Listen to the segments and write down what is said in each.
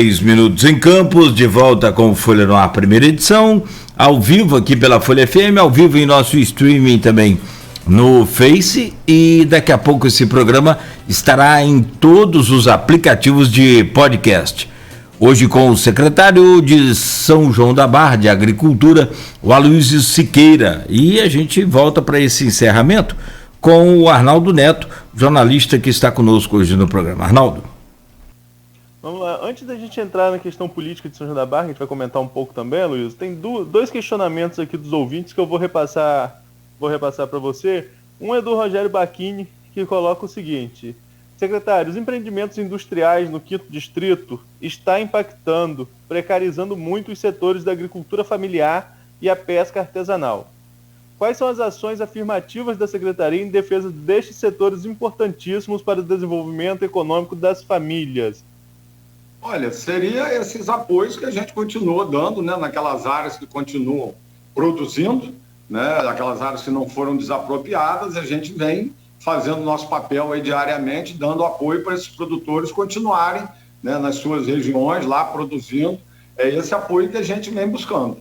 Minutos em Campos, de volta com o Folha no Ar, primeira edição, ao vivo aqui pela Folha FM, ao vivo em nosso streaming também no Face, e daqui a pouco esse programa estará em todos os aplicativos de podcast. Hoje com o secretário de São João da Barra de Agricultura, o Aloysio Siqueira, e a gente volta para esse encerramento com o Arnaldo Neto, jornalista que está conosco hoje no programa. Arnaldo. Vamos lá, antes da gente entrar na questão política de São João da Barra, a gente vai comentar um pouco também, Luiz, tem dois questionamentos aqui dos ouvintes que eu vou repassar para você. Um é do Rogério Bacchini, que coloca o seguinte: secretário, os empreendimentos industriais no 5º Distrito está impactando, precarizando muito os setores da agricultura familiar e a pesca artesanal. Quais são as ações afirmativas da Secretaria em defesa destes setores importantíssimos para o desenvolvimento econômico das famílias? Olha, seria esses apoios que a gente continua dando, né, naquelas áreas que continuam produzindo, né, aquelas áreas que não foram desapropriadas, a gente vem fazendo nosso papel aí diariamente, dando apoio para esses produtores continuarem, né, nas suas regiões lá produzindo. É esse apoio que a gente vem buscando.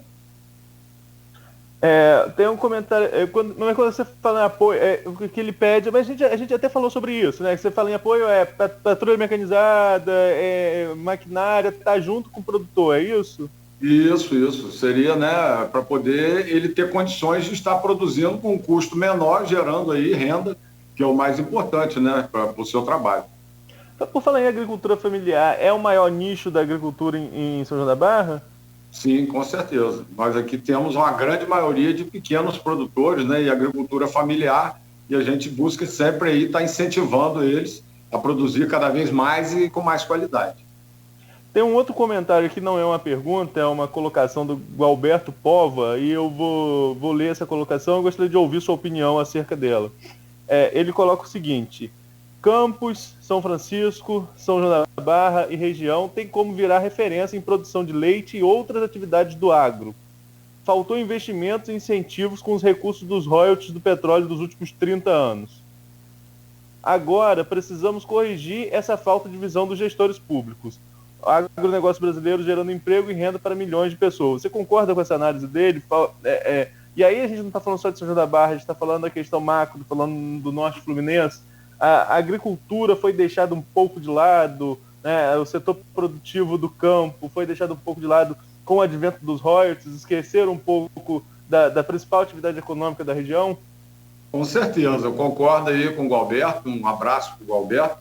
Tem um comentário, quando você fala em apoio, o que ele pede, mas a gente até falou sobre isso, né? Que você fala em apoio, patrulha mecanizada, maquinária, tá junto com o produtor, é isso? Isso. Seria, né, para poder ele ter condições de estar produzindo com um custo menor, gerando aí renda, que é o mais importante, né, para o seu trabalho. Por falar em agricultura familiar, é o maior nicho da agricultura em São João da Barra? Sim, com certeza. Nós aqui temos uma grande maioria de pequenos produtores, né, e agricultura familiar, e a gente busca sempre aí estar incentivando eles a produzir cada vez mais e com mais qualidade. Tem um outro comentário que não é uma pergunta, é uma colocação do Gualberto Pova, e eu vou ler essa colocação, eu gostaria de ouvir sua opinião acerca dela. Ele coloca o seguinte: Campos, São Francisco, São João da Barra e região tem como virar referência em produção de leite e outras atividades do agro. Faltou investimentos e incentivos com os recursos dos royalties do petróleo dos últimos 30 anos. Agora, precisamos corrigir essa falta de visão dos gestores públicos. O agronegócio brasileiro gerando emprego e renda para milhões de pessoas. Você concorda com essa análise dele? E aí a gente não está falando só de São João da Barra, a gente está falando da questão macro, falando do norte fluminense. A agricultura foi deixada um pouco de lado, né? O setor produtivo do campo foi deixado um pouco de lado com o advento dos royalties, esqueceram um pouco da principal atividade econômica da região? Com certeza, eu concordo aí com o Gualberto, um abraço para o Gualberto.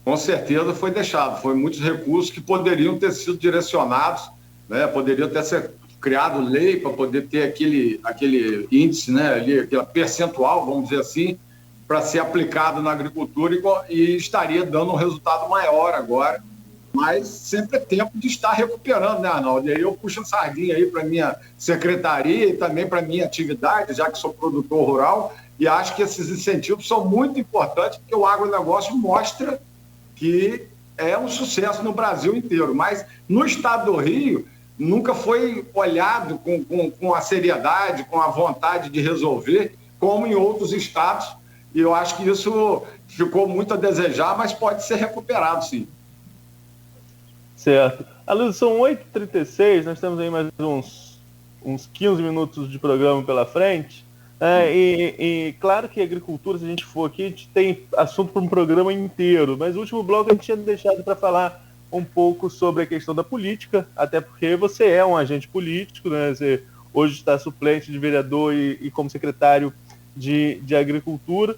Com certeza foi deixado, foi muitos recursos que poderiam ter sido direcionados, né? Poderiam ter sido criado lei para poder ter aquele índice, né? Ali, aquele percentual, vamos dizer assim, para ser aplicado na agricultura e estaria dando um resultado maior agora, mas sempre é tempo de estar recuperando, né, Arnaldo? E aí eu puxo a sardinha aí para a minha secretaria e também para a minha atividade, já que sou produtor rural, e acho que esses incentivos são muito importantes, porque o agronegócio mostra que é um sucesso no Brasil inteiro, mas no estado do Rio nunca foi olhado com a seriedade, com a vontade de resolver, como em outros estados. E eu acho que isso ficou muito a desejar, mas pode ser recuperado, sim. Certo. Aloysio, são 8h36, nós temos aí mais uns 15 minutos de programa pela frente. E claro que a agricultura, se a gente for aqui, a gente tem assunto para um programa inteiro, mas o último bloco a gente tinha deixado para falar um pouco sobre a questão da política, até porque você é um agente político, né? Você hoje está suplente de vereador e como secretário de agricultura.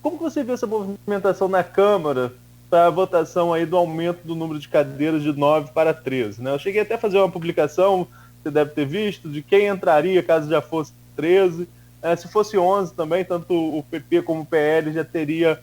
Como que você vê essa movimentação na Câmara para a votação aí do aumento do número de cadeiras de 9 para 13? Né? Eu cheguei até a fazer uma publicação, você deve ter visto, de quem entraria caso já fosse 13. Se fosse 11 também, tanto o PP como o PL já teria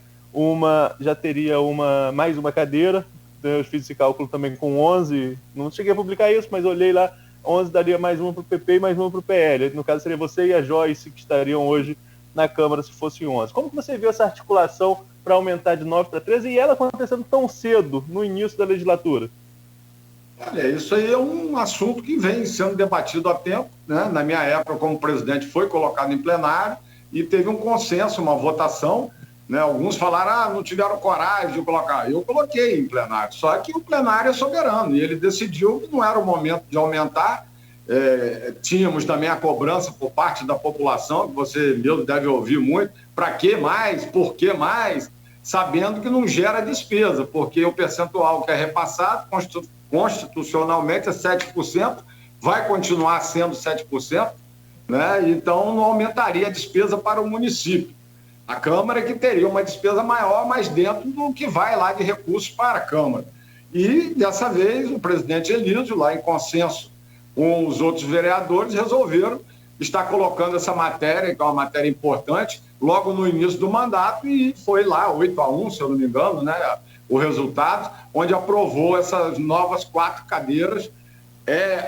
mais uma cadeira. Eu fiz esse cálculo também com 11, não cheguei a publicar isso, mas olhei lá, 11 daria mais uma para o PP e mais uma para o PL. No caso, seria você e a Joyce que estariam hoje na Câmara se fosse 11. Como que você viu essa articulação para aumentar de 9 para 13 e ela acontecendo tão cedo, no início da legislatura? Olha, isso aí é um assunto que vem sendo debatido há tempo, né? Na minha época, como presidente, foi colocado em plenário e teve um consenso, uma votação, né? Alguns falaram, não tiveram coragem de colocar. Eu coloquei em plenário, só que o plenário é soberano e ele decidiu que não era o momento de aumentar. Tínhamos também a cobrança por parte da população, que você mesmo deve ouvir muito, para que mais, por que mais, sabendo que não gera despesa, porque o percentual que é repassado constitucionalmente é 7%, vai continuar sendo 7%, né? Então não aumentaria a despesa para o município. A Câmara que teria uma despesa maior, mas dentro do que vai lá de recursos para a Câmara. E, dessa vez, o presidente Elísio, lá em consenso com os outros vereadores, resolveram estar colocando essa matéria, que é uma matéria importante, logo no início do mandato, e foi lá 8-1, se eu não me engano, né, o resultado, onde aprovou essas novas 4 cadeiras,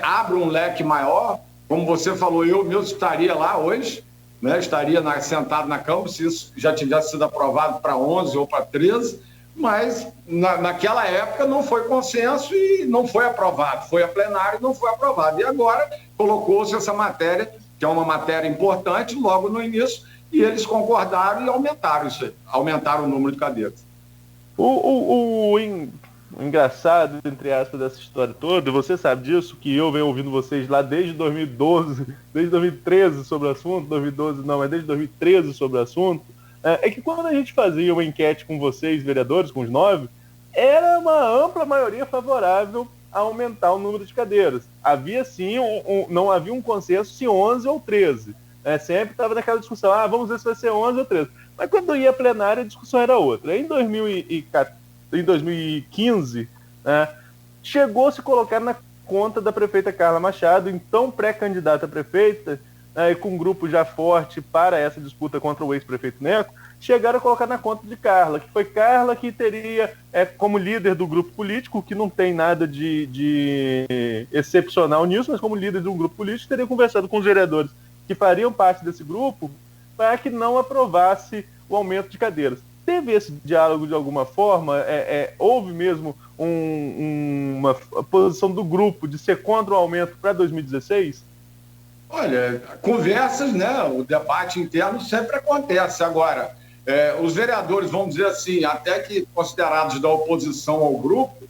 abre um leque maior, como você falou, eu mesmo estaria lá hoje, né, estaria sentado na Câmara, se isso já tivesse sido aprovado para 11 ou para 13, mas naquela época não foi consenso e não foi aprovado, foi a plenário e não foi aprovado. E agora colocou-se essa matéria, que é uma matéria importante, logo no início, e eles concordaram e aumentaram isso aí, aumentaram o número de cadeiras. O engraçado, entre aspas, dessa história toda, você sabe disso, que eu venho ouvindo vocês lá desde 2012, desde 2013 sobre o assunto, 2012 não, mas desde 2013 sobre o assunto, é que quando a gente fazia uma enquete com vocês, vereadores, com os 9, era uma ampla maioria favorável a aumentar o número de cadeiras. Havia sim, não havia um consenso se 11 ou 13. Sempre estava naquela discussão, vamos ver se vai ser 11 ou 13. Mas quando ia a plenária, a discussão era outra. Em 2015, chegou-se a colocar na conta da prefeita Carla Machado, então pré-candidata a prefeita, e com um grupo já forte para essa disputa contra o ex-prefeito Neco, chegaram a colocar na conta de Carla, que foi Carla que teria, como líder do grupo político, que não tem nada de excepcional nisso, mas como líder de um grupo político, teria conversado com os vereadores que fariam parte desse grupo para que não aprovasse o aumento de cadeiras. Teve esse diálogo de alguma forma? Houve mesmo uma posição do grupo de ser contra o aumento para 2016? Olha, conversas, né? O debate interno sempre acontece. Agora, os vereadores, vamos dizer assim, até que considerados da oposição ao grupo,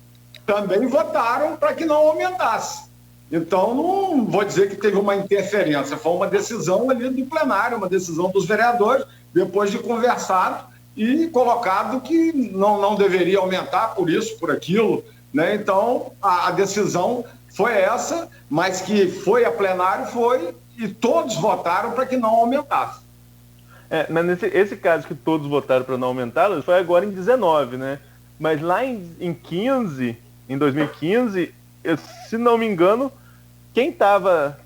também votaram para que não aumentasse. Então, não vou dizer que teve uma interferência, foi uma decisão ali do plenário, uma decisão dos vereadores, depois de conversado e colocado que não deveria aumentar por isso, por aquilo, né? Então, a decisão foi essa, mas que foi a plenário, foi, e todos votaram para que não aumentasse. Mas esse caso que todos votaram para não aumentar, foi agora em 19, né? Mas lá em 2015, se não me engano, quem estava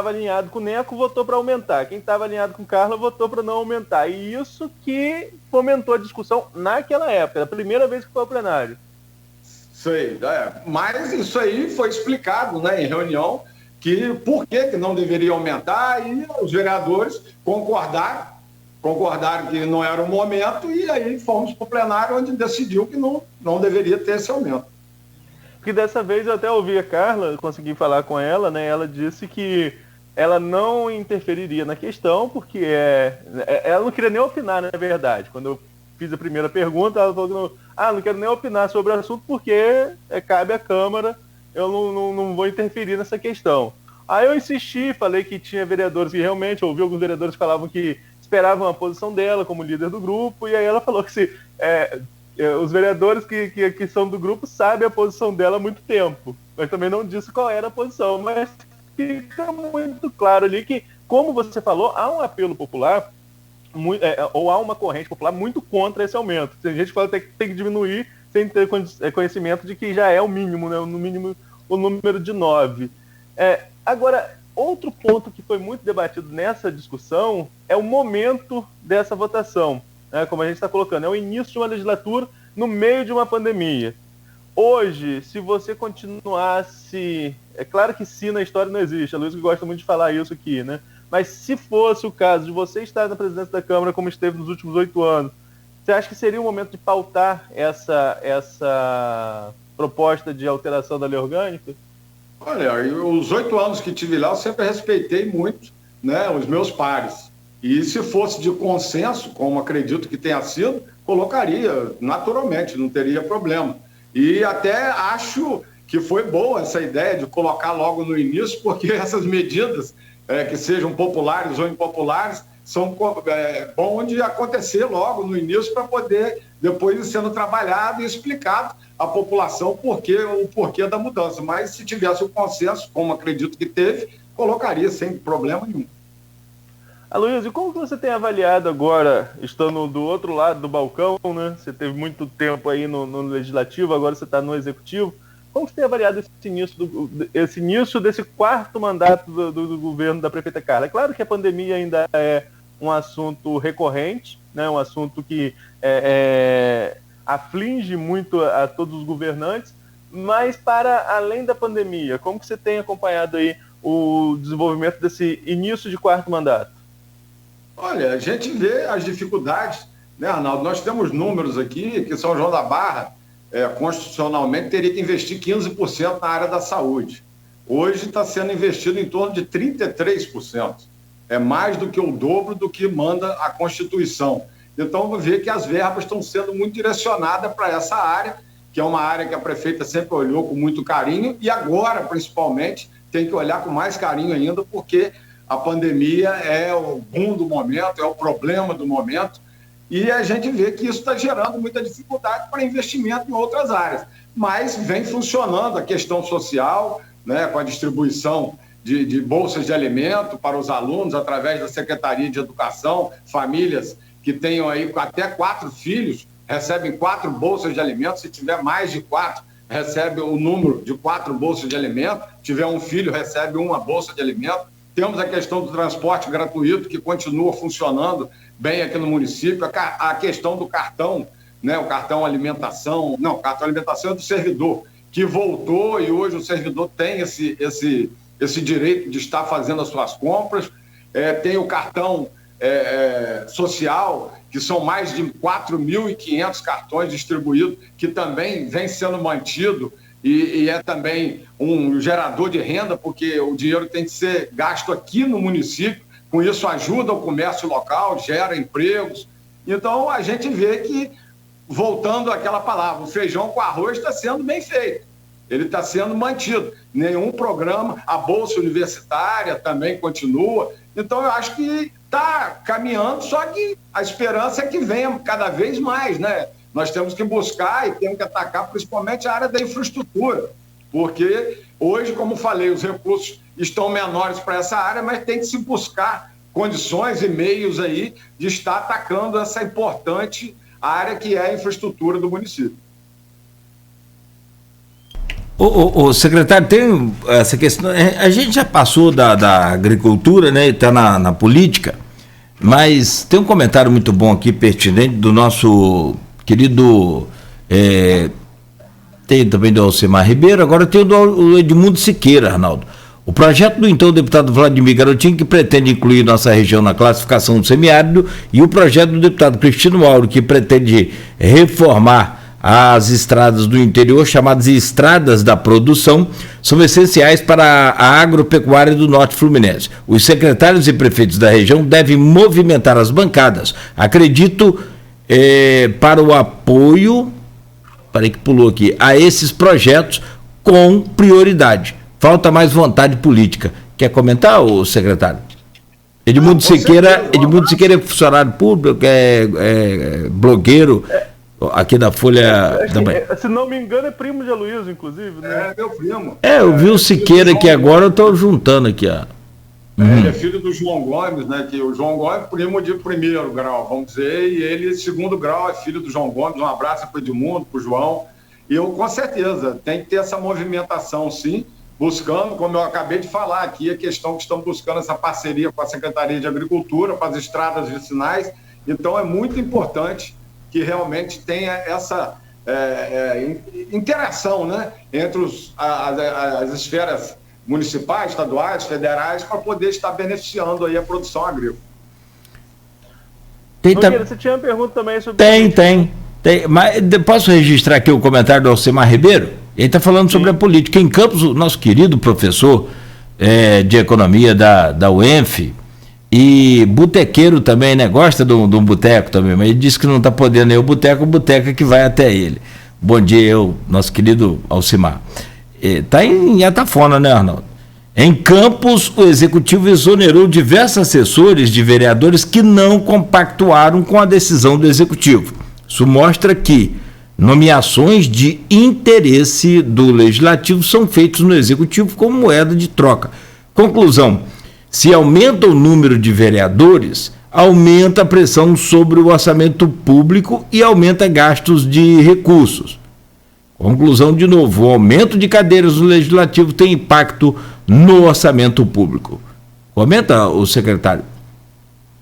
alinhado com o Neco votou para aumentar, quem estava alinhado com Carla votou para não aumentar. E isso que fomentou a discussão naquela época, a primeira vez que foi ao plenário. Sei, mas isso aí foi explicado, né, em reunião, que por que não deveria aumentar, e os vereadores concordaram que não era o momento, e aí fomos para o plenário, onde decidiu que não deveria ter esse aumento. Porque dessa vez eu até ouvi a Carla, consegui falar com ela, né? Ela disse que ela não interferiria na questão, porque ela não queria nem opinar, na verdade. Quando eu fiz a primeira pergunta, ela falou que não quero nem opinar sobre o assunto, porque cabe à Câmara, eu não vou interferir nessa questão. Aí eu insisti, falei que tinha vereadores que realmente, ouvi alguns vereadores que falavam que esperavam a posição dela como líder do grupo, e aí ela falou que os vereadores que são do grupo sabem a posição dela há muito tempo, mas também não disse qual era a posição, mas fica muito claro ali que, como você falou, há um apelo popular, ou há uma corrente popular muito contra esse aumento. Tem gente que fala que tem que diminuir sem ter conhecimento de que já é o mínimo, né? No mínimo o número de 9. Agora, outro ponto que foi muito debatido nessa discussão é o momento dessa votação. Como a gente está colocando, é o início de uma legislatura no meio de uma pandemia. Hoje, se você continuasse... É claro que sim na história não existe, a Luiz que gosta muito de falar isso aqui, né? Mas se fosse o caso de você estar na presidência da Câmara como esteve nos últimos 8 anos, você acha que seria o momento de pautar essa proposta de alteração da lei orgânica? Olha, os 8 anos que tive lá, eu sempre respeitei muito, né, os meus pares. E se fosse de consenso, como acredito que tenha sido, colocaria naturalmente, não teria problema. E até acho que foi boa essa ideia de colocar logo no início, porque essas medidas, que sejam populares ou impopulares, são bom de acontecer logo no início para poder depois ir sendo trabalhado e explicado à população o porquê da mudança. Mas se tivesse o consenso, como acredito que teve, colocaria sem problema nenhum. Aloysio, como que você tem avaliado agora, estando do outro lado do balcão, né? Você teve muito tempo aí no Legislativo, agora você está no Executivo. Como você tem avaliado esse início desse quarto mandato do governo da prefeita Carla? É claro que a pandemia ainda é um assunto recorrente, né? Um assunto que aflige muito a todos os governantes, mas para além da pandemia, como que você tem acompanhado aí o desenvolvimento desse início de quarto mandato? Olha, a gente vê as dificuldades, né, Arnaldo? Nós temos números aqui que São João da Barra, constitucionalmente, teria que investir 15% na área da saúde. Hoje está sendo investido em torno de 33%. É mais do que o dobro do que manda a Constituição. Então, vamos ver que as verbas estão sendo muito direcionadas para essa área, que é uma área que a prefeita sempre olhou com muito carinho e agora, principalmente, tem que olhar com mais carinho ainda, porque a pandemia é o boom do momento, é o problema do momento, e a gente vê que isso está gerando muita dificuldade para investimento em outras áreas. Mas vem funcionando a questão social, né, com a distribuição de bolsas de alimento para os alunos, através da Secretaria de Educação, famílias que tenham aí até 4 filhos, recebem 4 bolsas de alimento, se tiver mais de 4, recebe o número de 4 bolsas de alimento, tiver um filho, recebe uma bolsa de alimento. Temos a questão do transporte gratuito, que continua funcionando bem aqui no município, a questão do cartão, né, o cartão alimentação, não, o cartão alimentação é do servidor, que voltou e hoje o servidor tem esse direito de estar fazendo as suas compras, tem o cartão social, que são mais de 4.500 cartões distribuídos, que também vem sendo mantido, e é também um gerador de renda, porque o dinheiro tem que ser gasto aqui no município, com isso ajuda o comércio local, gera empregos. Então, a gente vê que, voltando àquela palavra, o feijão com arroz está sendo bem feito, ele está sendo mantido. Nenhum programa, a Bolsa Universitária também continua. Então, eu acho que está caminhando, só que a esperança é que venha cada vez mais, né? Nós temos que buscar e temos que atacar principalmente a área da infraestrutura, porque hoje, como falei, os recursos estão menores para essa área, mas tem que se buscar condições e meios aí de estar atacando essa importante área que é a infraestrutura do município. O secretário, tem essa questão, a gente já passou da agricultura, né, está na política, mas tem um comentário muito bom aqui, pertinente, do nosso querido, tem também do Alcemar Ribeiro, agora tem o do Edmundo Siqueira, Arnaldo. O projeto do então deputado Vladimir Garotinho, que pretende incluir nossa região na classificação do semiárido, e o projeto do deputado Cristino Mauro, que pretende reformar as estradas do interior, chamadas Estradas da Produção, são essenciais para a agropecuária do Norte Fluminense. Os secretários e prefeitos da região devem movimentar as bancadas, acredito, para o apoio, parei que pulou aqui, a esses projetos com prioridade. Falta mais vontade política. Quer comentar, o secretário? Edmundo Siqueira é funcionário público, é blogueiro aqui da Folha também. Se não me engano, é primo de Aloysio, inclusive, né? É, meu primo. Eu vi o Siqueira aqui agora, eu estou juntando aqui, ó. Ele é filho do João Gomes, né? Que o João Gomes é primo de primeiro grau, vamos dizer, e ele, segundo grau, é filho do João Gomes. Um abraço para o Edmundo, para o João. E eu, com certeza, tem que ter essa movimentação, sim, buscando, como eu acabei de falar aqui, a questão que estamos buscando essa parceria com a Secretaria de Agricultura, para as estradas vicinais. Então, é muito importante que realmente tenha essa interação, né, entre as esferas municipais, estaduais, federais, para poder estar beneficiando aí a produção agrícola. Você tinha uma pergunta também sobre... Tem. Mas posso registrar aqui o comentário do Alcemar Ribeiro? Ele está falando sobre a política. Em Campos, o nosso querido professor de economia da UENF, E botequeiro também, né? Gosta de um boteco também, mas ele disse que não está podendo ir ao boteco, o boteco é que vai até ele. Bom dia, nosso querido Alcimar. Está em Atafona, né, Arnaldo? Em Campos, o Executivo exonerou diversos assessores de vereadores que não compactuaram com a decisão do Executivo. Isso mostra que nomeações de interesse do Legislativo são feitos no Executivo como moeda de troca. Conclusão: se aumenta o número de vereadores, aumenta a pressão sobre o orçamento público e aumenta gastos de recursos. Conclusão de novo: o aumento de cadeiras no Legislativo tem impacto no orçamento público. Comenta, o secretário.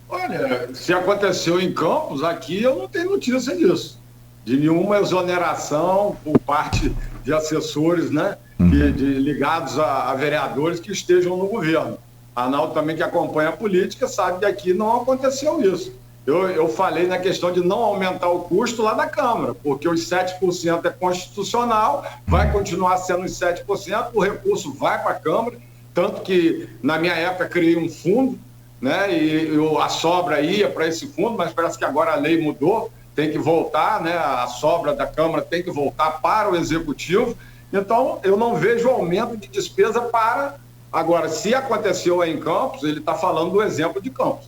Olha, se aconteceu em Campos, aqui eu não tenho notícia disso. De nenhuma exoneração por parte de assessores, né, ligados a vereadores que estejam no governo. Arnaldo também, que acompanha a política, sabe que aqui não aconteceu isso. Eu falei na questão de não aumentar o custo lá da Câmara, porque os 7% é constitucional, vai continuar sendo os 7%, o recurso vai para a Câmara, tanto que na minha época criei um fundo, né, e a sobra ia para esse fundo, mas parece que agora a lei mudou, tem que voltar, né, a sobra da Câmara tem que voltar para o Executivo. Então eu não vejo aumento de despesa para... Agora, se aconteceu aí em Campos, ele está falando do exemplo de Campos.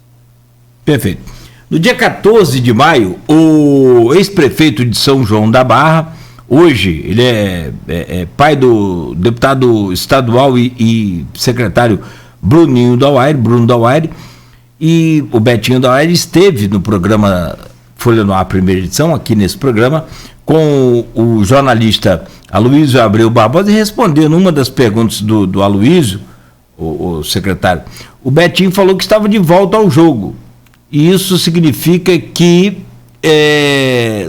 Perfeito. No dia 14 de maio, o ex-prefeito de São João da Barra, hoje ele é pai do deputado estadual e secretário Bruno Dauaire, e o Betinho Dauaire esteve no programa Folha no Ar, primeira edição, aqui nesse programa, com o jornalista Aloysio Abreu Barbosa, e respondendo uma das perguntas do Aloysio, o secretário, o Betinho falou que estava de volta ao jogo. E isso significa que,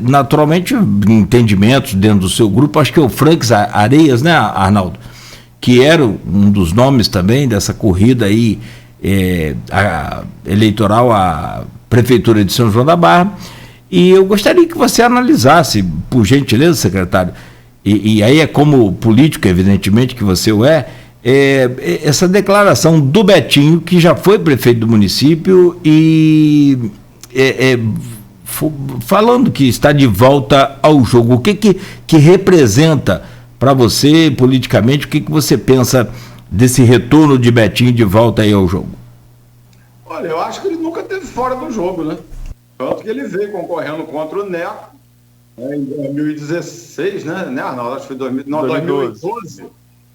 naturalmente, entendimentos dentro do seu grupo, acho que é o Franks Areias, né, Arnaldo? Que era um dos nomes também dessa corrida aí, eleitoral à Prefeitura de São João da Barra. E eu gostaria que você analisasse, por gentileza, secretário, e aí é como político, evidentemente, que você o essa declaração do Betinho, que já foi prefeito do município, e falando que está de volta ao jogo. O que representa para você, politicamente, o que você pensa desse retorno de Betinho de volta aí ao jogo? Olha, eu acho que ele nunca esteve fora do jogo, né? Tanto que ele veio concorrendo contra o Neco, em 2016, né, Arnaldo? Acho que foi 2012.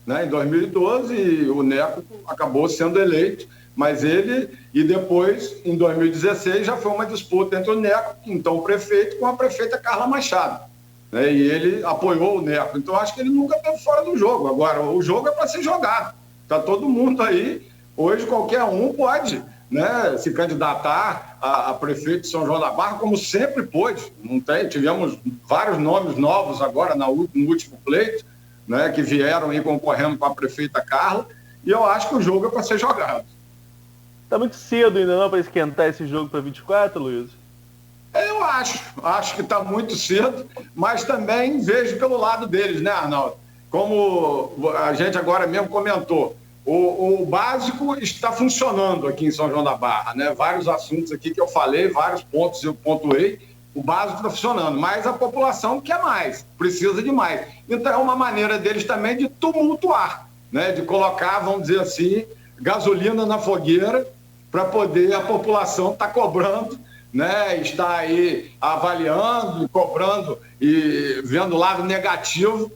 Né, em 2012, o Neco acabou sendo eleito, mas ele, e depois, em 2016, já foi uma disputa entre o Neco, então o prefeito, com a prefeita Carla Machado. Né, e ele apoiou o Neco. Então, acho que ele nunca esteve fora do jogo. Agora, o jogo é para ser jogado. Está todo mundo aí. Hoje, qualquer um pode, né, se candidatar a prefeito de São João da Barra, como sempre pôde. Tivemos vários nomes novos agora no último pleito, né, que vieram aí concorrendo com a prefeita Carla, e eu acho que o jogo é para ser jogado. Está muito cedo ainda não para esquentar esse jogo para 24, Luiz? Eu acho que está muito cedo, mas também vejo pelo lado deles, né, Arnaldo? Como a gente agora mesmo comentou, o básico está funcionando aqui em São João da Barra, né? Vários assuntos aqui que eu falei, vários pontos eu pontuei. O básico está funcionando, mas a população quer mais, precisa de mais. Então é uma maneira deles também de tumultuar, né? De colocar, vamos dizer assim, gasolina na fogueira para poder a população estar cobrando, né? Está aí avaliando, cobrando e vendo o lado negativo.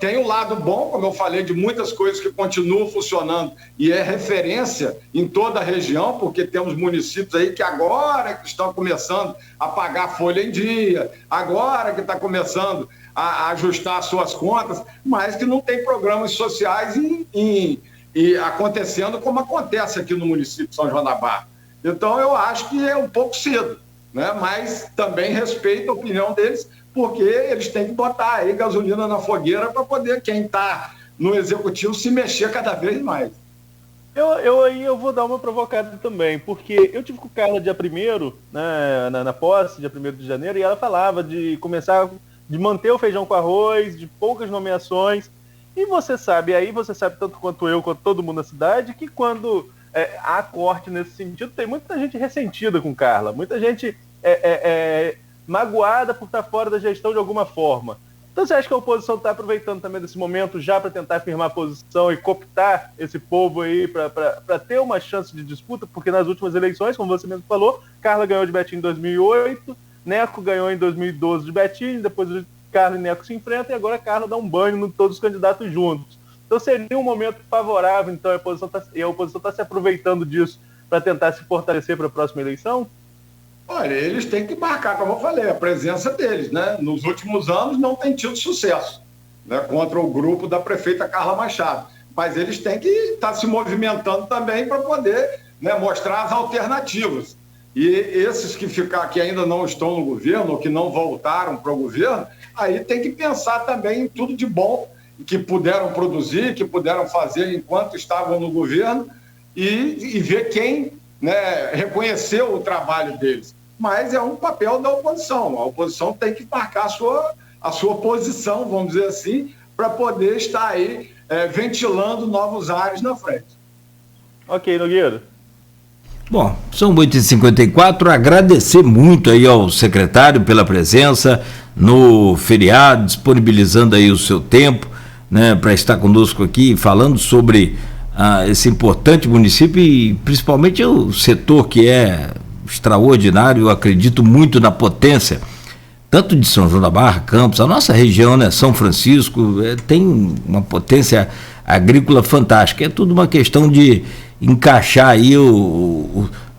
Tem o lado bom, como eu falei, de muitas coisas que continuam funcionando e é referência em toda a região, porque temos municípios aí que agora que estão começando a pagar folha em dia, agora que está começando a ajustar suas contas, mas que não tem programas sociais e acontecendo como acontece aqui no município de São João da Barra. Então eu acho que é um pouco cedo, né? Mas também respeito a opinião deles, porque eles têm que botar aí gasolina na fogueira para poder quem está no executivo se mexer cada vez mais. Eu vou dar uma provocada também, porque eu tive com Carla dia 1º, né, na posse, dia 1º de janeiro, e ela falava de começar, de manter o feijão com arroz, de poucas nomeações, e você sabe tanto quanto eu, quanto todo mundo na cidade, que quando há corte nesse sentido. Tem muita gente ressentida com Carla, muita gente magoada por estar fora da gestão de alguma forma. Então você acha que a oposição está aproveitando também desse momento já para tentar firmar a posição e cooptar esse povo aí para ter uma chance de disputa? Porque nas últimas eleições, como você mesmo falou, Carla ganhou de Betinho em 2008, Neco ganhou em 2012 de Betinho, depois Carla e Neco se enfrentam e agora Carla dá um banho em todos os candidatos juntos. Então seria um momento favorável, então, a oposição está se aproveitando disso para tentar se fortalecer para a próxima eleição? Olha, eles têm que marcar, como eu falei, a presença deles, né? Nos últimos anos não tem tido sucesso, né, contra o grupo da prefeita Carla Machado. Mas eles têm que estar se movimentando também para poder, né, mostrar as alternativas. E esses que ainda não estão no governo, ou que não voltaram para o governo, aí tem que pensar também em tudo de bom que puderam produzir, que puderam fazer enquanto estavam no governo e ver quem, né, reconheceu o trabalho deles. Mas é um papel da oposição. A oposição tem que marcar a sua posição, vamos dizer assim, para poder estar aí ventilando novos ares na frente. Ok, Nogueira. Bom, são 8h54, agradecer muito aí ao secretário pela presença no feriado, disponibilizando aí o seu tempo, né, para estar conosco aqui, falando sobre esse importante município e principalmente o setor que é extraordinário. Eu acredito muito na potência, tanto de São João da Barra, Campos, a nossa região, né, São Francisco, tem uma potência agrícola fantástica. É tudo uma questão de encaixar aí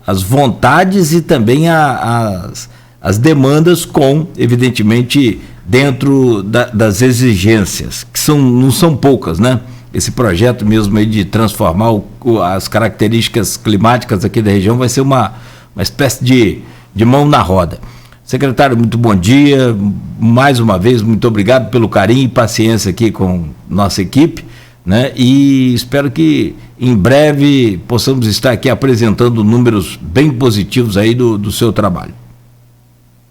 as vontades e também as demandas com, evidentemente, dentro das exigências, que não são poucas, né? Esse projeto mesmo aí de transformar as características climáticas aqui da região vai ser uma espécie de mão na roda. Secretário, muito bom dia, mais uma vez, muito obrigado pelo carinho e paciência aqui com nossa equipe, né? E espero que em breve possamos estar aqui apresentando números bem positivos aí do seu trabalho.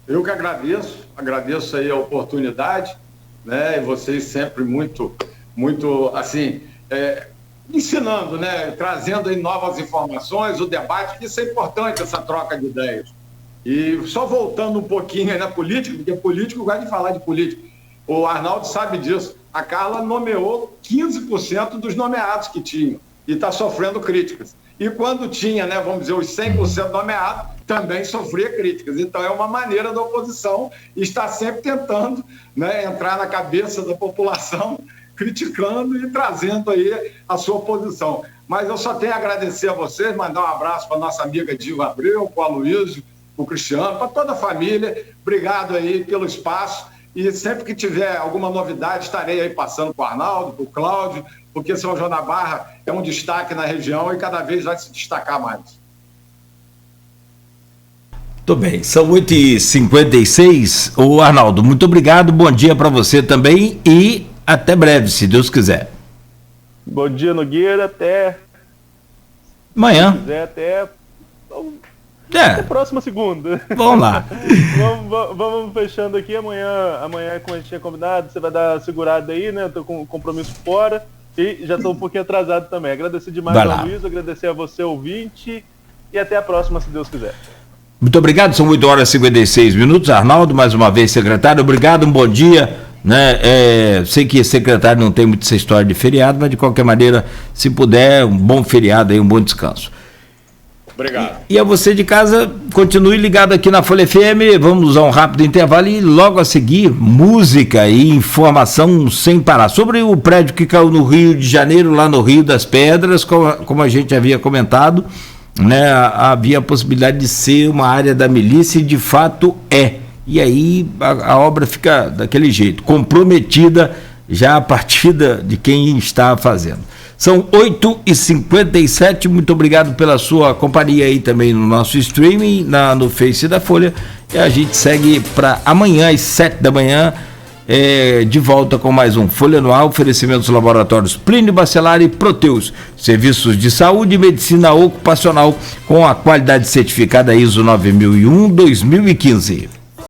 Eu que agradeço aí a oportunidade, né? E vocês sempre muito assim, ensinando, né? Trazendo aí novas informações, o debate, que isso é importante, essa troca de ideias. E só voltando um pouquinho aí na política, porque político gosta de falar de política. O Arnaldo sabe disso. A Carla nomeou 15% dos nomeados que tinham e está sofrendo críticas. E quando tinha, né, vamos dizer, os 100% nomeados, também sofria críticas. Então é uma maneira da oposição estar sempre tentando, né, entrar na cabeça da população, criticando e trazendo aí a sua posição. Mas eu só tenho a agradecer a vocês, mandar um abraço para a nossa amiga Diva Abreu, para o Aloysio, para o Cristiano, para toda a família. Obrigado aí pelo espaço. E sempre que tiver alguma novidade, estarei aí passando para o Arnaldo, para o Cláudio, porque São João da Barra é um destaque na região e cada vez vai se destacar mais. Muito bem, são 8h56. Ô Arnaldo, muito obrigado, bom dia para você também e até breve, se Deus quiser. Bom dia, Nogueira, até amanhã. Se quiser, até próxima segunda. Vamos lá. vamos fechando aqui. Amanhã, como a gente tinha combinado, você vai dar segurada aí, né? Tô com compromisso fora e já estou um pouquinho atrasado também. Agradecer demais ao Luiz, agradecer a você, ouvinte, e até a próxima, se Deus quiser. Muito obrigado, são 8h56. Arnaldo, mais uma vez, secretário, obrigado, um bom dia. Né? Sei que secretário não tem muito essa história de feriado, mas de qualquer maneira, se puder, um bom feriado aí, um bom descanso. Obrigado. E a você de casa, continue ligado aqui na Folha FM, vamos usar um rápido intervalo e logo a seguir, música e informação sem parar. Sobre o prédio que caiu no Rio de Janeiro, lá no Rio das Pedras, como a gente havia comentado, né, havia a possibilidade de ser uma área da milícia e de fato é. E aí a obra fica daquele jeito, comprometida já a partir de quem está fazendo. São 8h57, muito obrigado pela sua companhia aí também no nosso streaming, no Face da Folha. E a gente segue para amanhã às 7 da manhã, de volta com mais um Folha no Ar, oferecimentos laboratórios Plínio Bacelar e Proteus, serviços de saúde e medicina ocupacional com a qualidade certificada ISO 9001-2015.